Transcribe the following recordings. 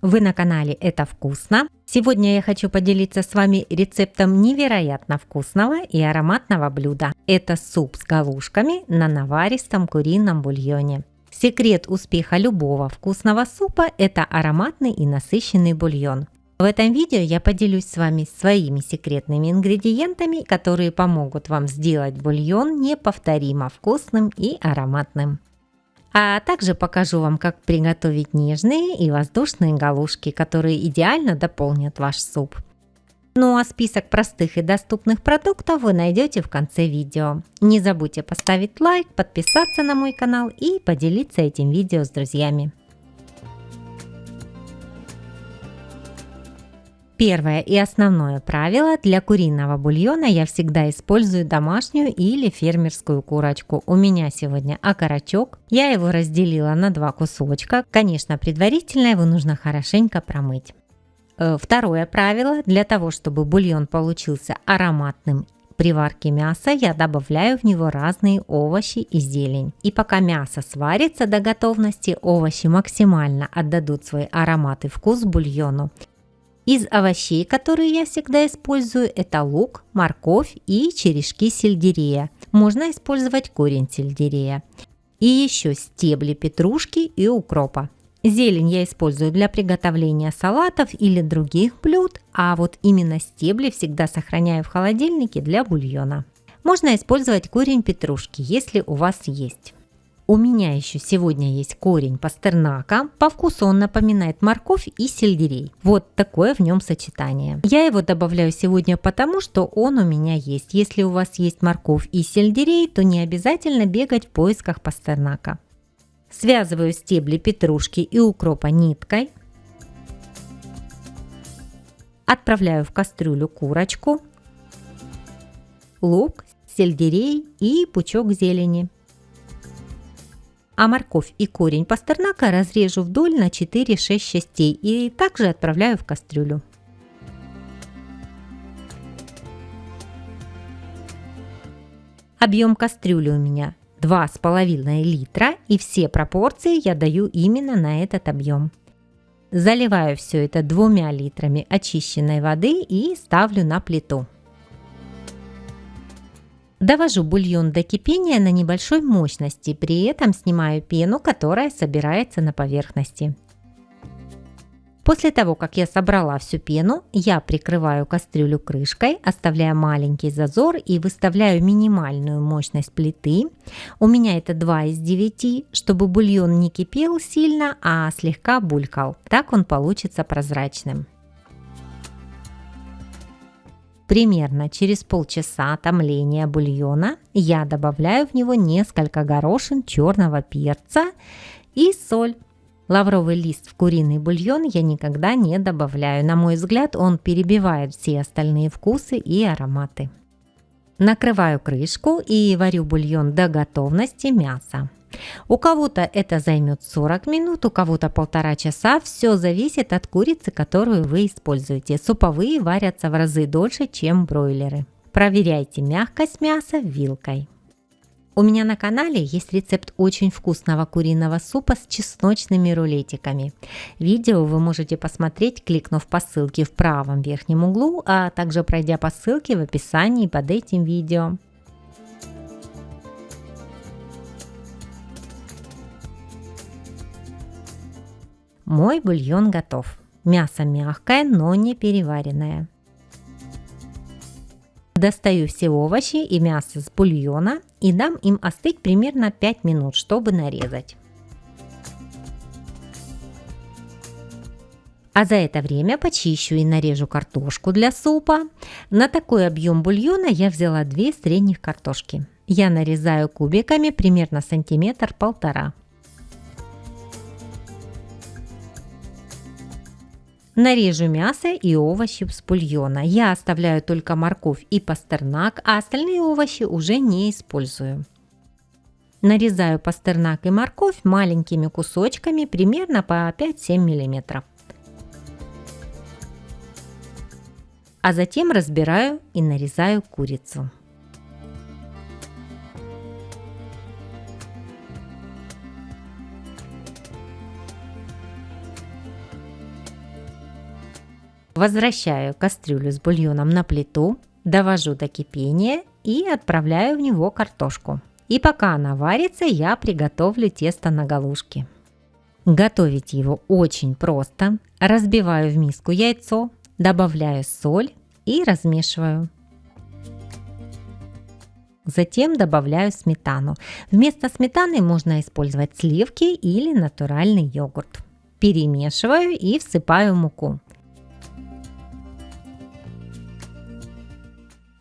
Вы на канале «Это вкусно». Сегодня я хочу поделиться с вами рецептом невероятно вкусного и ароматного блюда. Это суп с галушками на наваристом курином бульоне. Секрет успеха любого вкусного супа – это ароматный и насыщенный бульон. В этом видео я поделюсь с вами своими секретными ингредиентами, которые помогут вам сделать бульон неповторимо вкусным и ароматным. А также покажу вам, как приготовить нежные и воздушные галушки, которые идеально дополнят ваш суп. Ну а список простых и доступных продуктов вы найдете в конце видео. Не забудьте поставить лайк, подписаться на мой канал и поделиться этим видео с друзьями. Первое и основное правило: для куриного бульона я всегда использую домашнюю или фермерскую курочку. У меня сегодня окорочок. Я его разделила на два кусочка. Конечно, предварительно его нужно хорошенько промыть. Второе правило: для того, чтобы бульон получился ароматным при варке мяса, я добавляю в него разные овощи и зелень. И пока мясо сварится до готовности, овощи максимально отдадут свой аромат и вкус бульону. Из овощей, которые я всегда использую, это лук, морковь и черешки сельдерея. Можно использовать корень сельдерея. И еще стебли петрушки и укропа. Зелень я использую для приготовления салатов или других блюд, а вот именно стебли всегда сохраняю в холодильнике для бульона. Можно использовать корень петрушки, если у вас есть. У меня еще сегодня есть корень пастернака. По вкусу он напоминает морковь и сельдерей. Вот такое в нем сочетание. Я его добавляю сегодня потому, что он у меня есть. Если у вас есть морковь и сельдерей, то не обязательно бегать в поисках пастернака. Связываю стебли петрушки и укропа ниткой. Отправляю в кастрюлю курочку, лук, сельдерей и пучок зелени. А морковь и корень пастернака разрежу вдоль на 4-6 частей и также отправляю в кастрюлю. Объем кастрюли у меня 2,5 литра, и все пропорции я даю именно на этот объем. Заливаю все это 2 литрами очищенной воды и ставлю на плиту. Довожу бульон до кипения на небольшой мощности, при этом снимаю пену, которая собирается на поверхности. После того, как я собрала всю пену, я прикрываю кастрюлю крышкой, оставляя маленький зазор и выставляю минимальную мощность плиты. У меня это 2 из 9, чтобы бульон не кипел сильно, а слегка булькал. Так он получится прозрачным. Примерно через полчаса томления бульона я добавляю в него несколько горошин черного перца и соль. Лавровый лист в куриный бульон я никогда не добавляю. На мой взгляд, он перебивает все остальные вкусы и ароматы. Накрываю крышку и варю бульон до готовности мяса. У кого-то это займет 40 минут, у кого-то 1,5 часа. Все зависит от курицы, которую вы используете. Суповые варятся в разы дольше, чем бройлеры. Проверяйте мягкость мяса вилкой. У меня на канале есть рецепт очень вкусного куриного супа с чесночными рулетиками. Видео вы можете посмотреть, кликнув по ссылке в правом верхнем углу, а также пройдя по ссылке в описании под этим видео. Мой бульон готов. Мясо мягкое, но не переваренное. Достаю все овощи и мясо с бульона и дам им остыть примерно 5 минут, чтобы нарезать. А за это время почищу и нарежу картошку для супа. На такой объем бульона я взяла 2 средних картошки. Я нарезаю кубиками примерно 1,5 сантиметра. Нарежу мясо и овощи с бульона. Я оставляю только морковь и пастернак, а остальные овощи уже не использую. Нарезаю пастернак и морковь маленькими кусочками, примерно по 5-7 мм. А затем разбираю и нарезаю курицу. Возвращаю кастрюлю с бульоном на плиту, довожу до кипения и отправляю в него картошку. И пока она варится, я приготовлю тесто на галушки. Готовить его очень просто. Разбиваю в миску яйцо, добавляю соль и размешиваю. Затем добавляю сметану. Вместо сметаны можно использовать сливки или натуральный йогурт. Перемешиваю и всыпаю муку.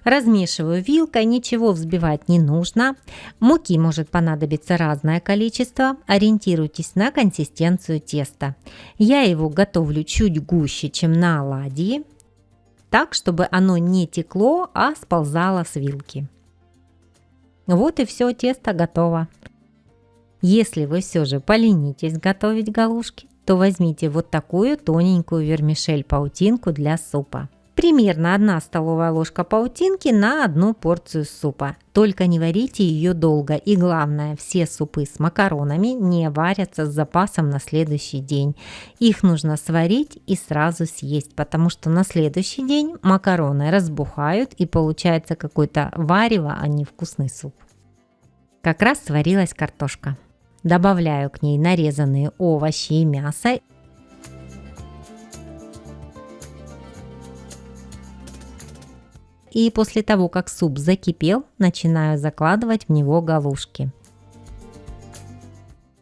Размешиваю вилкой, ничего взбивать не нужно. Муки может понадобиться разное количество, ориентируйтесь на консистенцию теста. Я его готовлю чуть гуще, чем на оладьи, так, чтобы оно не текло, а сползало с вилки. Вот и все, тесто готово. Если вы все же поленитесь готовить галушки, то возьмите вот такую тоненькую вермишель-паутинку для супа. Примерно 1 столовая ложка паутинки на 1 порцию супа. Только не варите ее долго. И главное, все супы с макаронами не варятся с запасом на следующий день. Их нужно сварить и сразу съесть, потому что на следующий день макароны разбухают и получается какое-то варево, а не вкусный суп. Как раз сварилась картошка. Добавляю к ней нарезанные овощи и мясо. И после того, как суп закипел, начинаю закладывать в него галушки.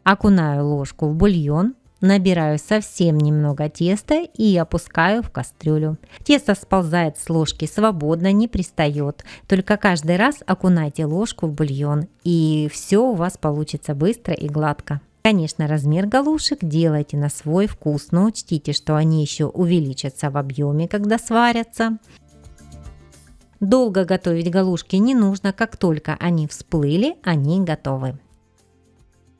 Окунаю ложку в бульон, набираю совсем немного теста и опускаю в кастрюлю. Тесто сползает с ложки свободно, не пристает. Только каждый раз окунайте ложку в бульон, и все у вас получится быстро и гладко. Конечно, размер галушек делайте на свой вкус, но учтите, что они еще увеличатся в объеме, когда сварятся. Долго готовить галушки не нужно, как только они всплыли, они готовы.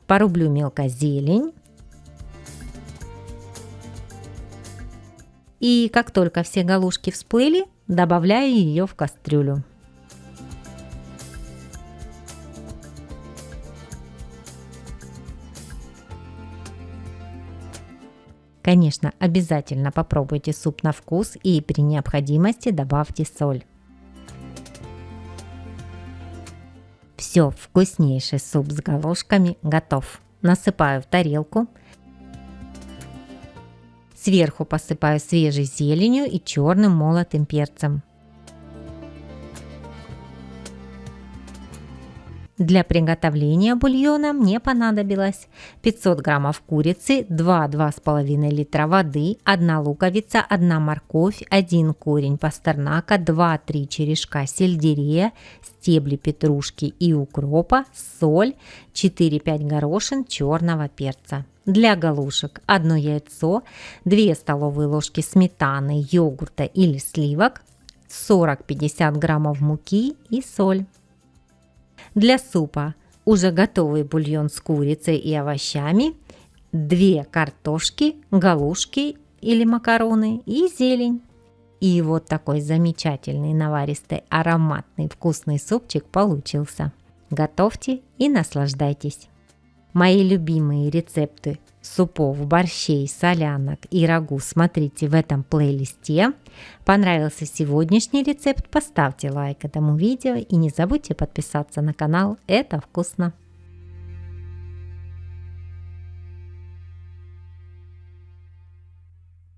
Порублю мелко зелень. И как только все галушки всплыли, добавляю ее в кастрюлю. Конечно, обязательно попробуйте суп на вкус и при необходимости добавьте соль. Все, вкуснейший суп с галушками готов. Насыпаю в тарелку. Сверху посыпаю свежей зеленью и черным молотым перцем. Для приготовления бульона мне понадобилось 500 граммов курицы, 2-2,5 литра воды, 1 луковица, 1 морковь, 1 корень пастернака, 2-3 черешка сельдерея, стебли петрушки и укропа, соль, 4-5 горошин черного перца. Для галушек 1 яйцо, 2 столовые ложки сметаны, йогурта или сливок, 40-50 граммов муки и соль. Для супа уже готовый бульон с курицей и овощами, 2 картошки, галушки или макароны и зелень. И вот такой замечательный, наваристый, ароматный, вкусный супчик получился. Готовьте и наслаждайтесь. Мои любимые рецепты супов, борщей, солянок и рагу смотрите в этом плейлисте. Понравился сегодняшний рецепт? Поставьте лайк этому видео и не забудьте подписаться на канал. Это вкусно!